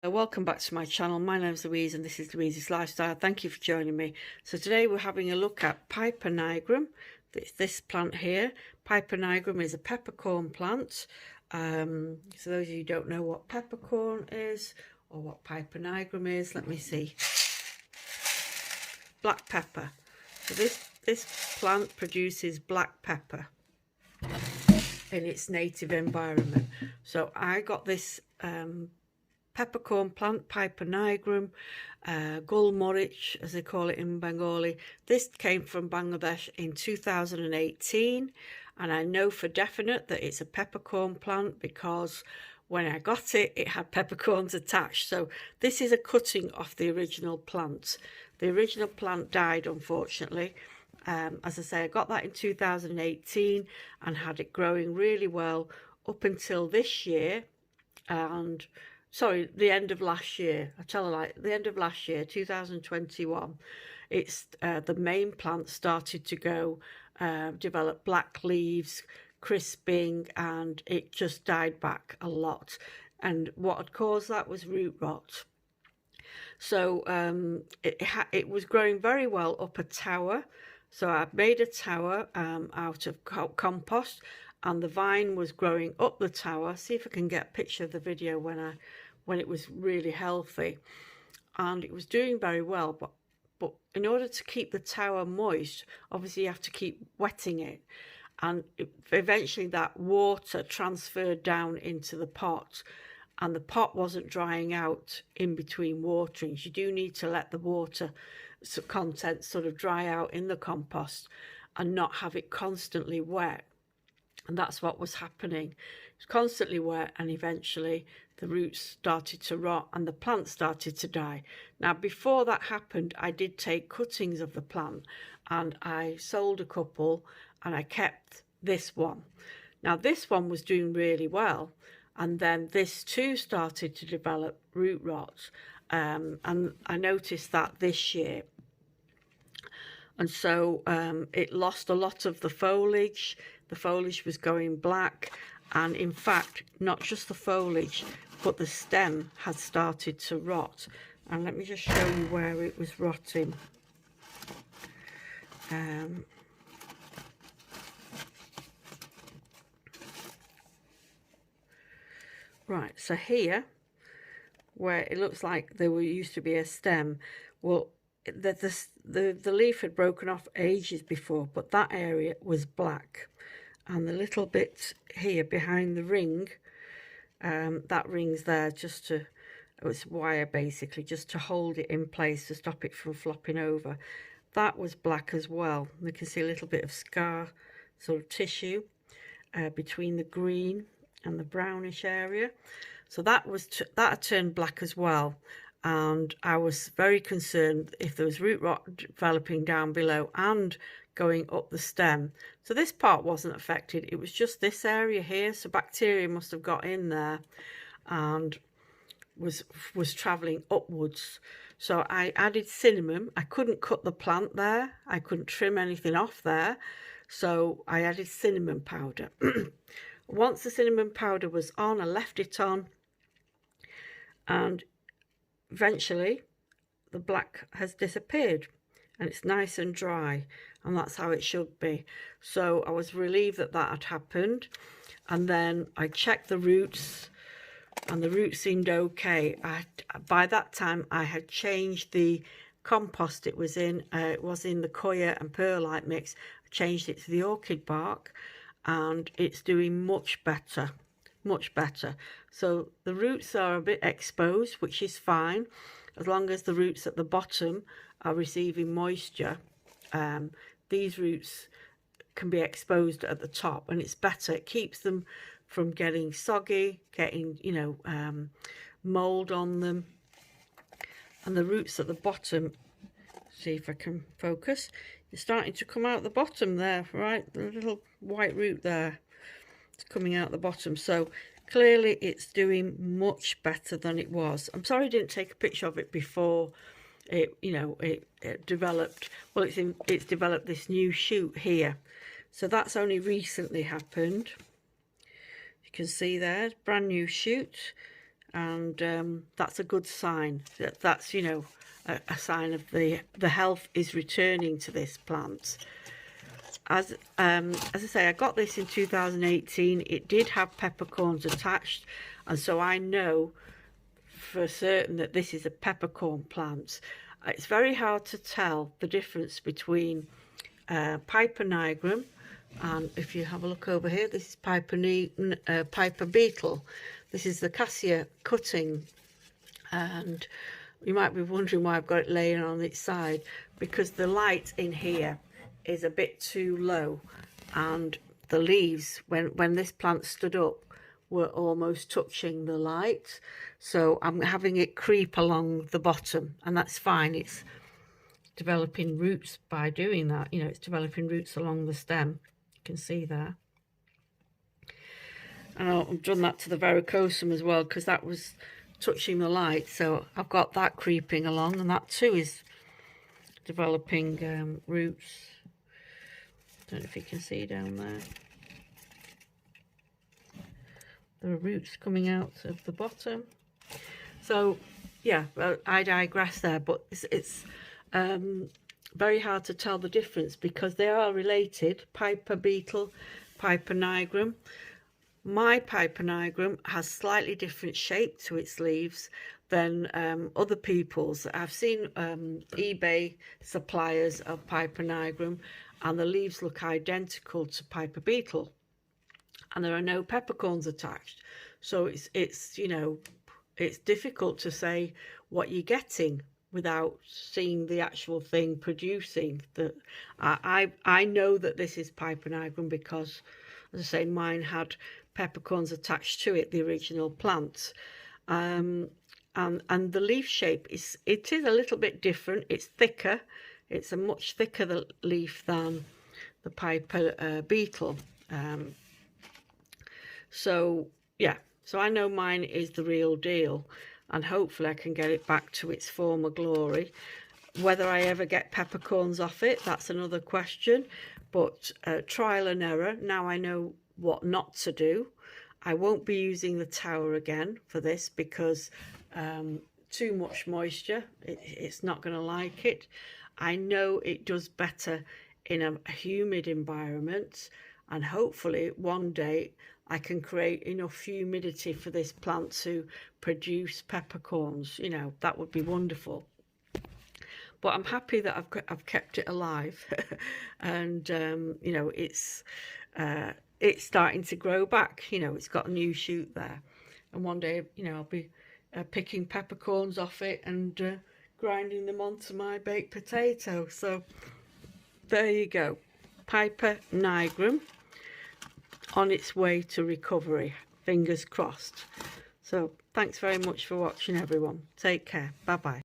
Welcome back to my channel. My name's Louise and this is Louise's Lifestyle. Thank you for joining me. So today we're having a look at Piper Nigrum. This plant here. Piper Nigrum is a peppercorn plant. So those of you who don't know what peppercorn is or what Piper Nigrum is, let me see. Black pepper. So this plant produces black pepper in its native environment. So I got this peppercorn plant, Piper Nigrum, Gul Morich as they call it in Bengali. This came from Bangladesh in 2018, and I know for definite that it's a peppercorn plant because when I got it, it had peppercorns attached. So this is a cutting off the original plant. The original plant died, unfortunately. As I say, I got that in 2018 and had it growing really well up until this year, and sorry, the end of last year. I tell a lie, the end of last year, 2021, it's the main plant started to go develop black leaves, crisping, and it just died back a lot. And what had caused that was root rot. So it was growing very well up a tower. So I made a tower out of compost, and the vine was growing up the tower. See if I can get a picture of the video when it was really healthy, and it was doing very well. But in order to keep the tower moist, obviously you have to keep wetting it, and eventually that water transferred down into the pot, and the pot wasn't drying out in between waterings. You do need to let the water content sort of dry out in the compost and not have it constantly wet. And that's what was happening. It was constantly wet, and eventually the roots started to rot and the plant started to die. Now, before that happened, I did take cuttings of the plant and I sold a couple, and I kept this one. Now, this one was doing really well, and then this too started to develop root rot, and I noticed that this year. And so it lost a lot of the foliage. The foliage was going black, and in fact, not just the foliage, but the stem had started to rot. And let me just show you where it was rotting. Right, so here, where it looks like there used to be a stem, well, the leaf had broken off ages before, but that area was black. And the little bit here behind the ring, that ring's there just to, it's wire basically, just to hold it in place to stop it from flopping over. That was black as well. You can see a little bit of scar, sort of tissue, between the green and the brownish area. So that had turned black as well. And I was very concerned if there was root rot developing down below and going up the stem. So this part wasn't affected, it was just this area here. So bacteria must have got in there and was traveling upwards. So I added cinnamon. I couldn't cut the plant there, I couldn't trim anything off there, so I added cinnamon powder. Once the cinnamon powder was on, I left it on, and eventually the black has disappeared and it's nice and dry, and that's how it should be. So I was relieved that that had happened. And then I checked the roots, and the roots seemed okay. By that time I had changed the compost it was in. It was in the coir and perlite mix. I changed it to the orchid bark, and it's doing much better. So the roots are a bit exposed, which is fine as long as the roots at the bottom are receiving moisture. These roots can be exposed at the top, and it's better. It keeps them from getting soggy, getting mold on them. And the roots at the bottom, see if I can focus, you're starting to come out the bottom there, right? The little white root there, it's coming out the bottom. So clearly it's doing much better than it was. I'm sorry I didn't take a picture of it before it developed. Well, it's developed this new shoot here, so that's only recently happened. You can see there, brand new shoot, and that's a good sign. That's, you know, a sign of the health is returning to this plant. As I say, I got this in 2018. It did have peppercorns attached, and so I know for certain that this is a peppercorn plant. It's very hard to tell the difference between Piper Nigrum, and if you have a look over here, this is Piper Beetle. This is the cassia cutting, and you might be wondering why I've got it laying on its side, because the light in here is a bit too low, and the leaves, when this plant stood up, were almost touching the light, so I'm having it creep along the bottom, and that's fine. It's developing roots by doing that, you know, it's developing roots along the stem. You can see there. And I've done that to the verrucosum as well, because that was touching the light, so I've got that creeping along, and that too is developing roots. Don't know if you can see down there. There are roots coming out of the bottom. So yeah, well, I digress there, but it's very hard to tell the difference because they are related. Piper Beetle, Piper Nigrum. My Piper Nigrum has slightly different shape to its leaves than other people's. I've seen eBay suppliers of Piper Nigrum, and the leaves look identical to Piper Beetle, and there are no peppercorns attached. So it's you know, it's difficult to say what you're getting without seeing the actual thing producing. I know that this is Piper Nigrum because, as I say, mine had peppercorns attached to it, the original plant, and the leaf shape is a little bit different. It's thicker. It's a much thicker leaf than the Piper Beetle. So yeah, so I know mine is the real deal, and hopefully I can get it back to its former glory. Whether I ever get peppercorns off it, that's another question, but trial and error. Now I know what not to do. I won't be using the tower again for this because too much moisture, it's not going to like it. I know it does better in a humid environment, and hopefully one day I can create enough humidity for this plant to produce peppercorns. You know, that would be wonderful. But I'm happy that I've kept it alive, and you know, it's starting to grow back. You know, it's got a new shoot there, and one day, you know, I'll be picking peppercorns off it and grinding them onto my baked potato. So there you go, Piper Nigrum on its way to recovery, fingers crossed. So thanks very much for watching, everyone. Take care. Bye bye.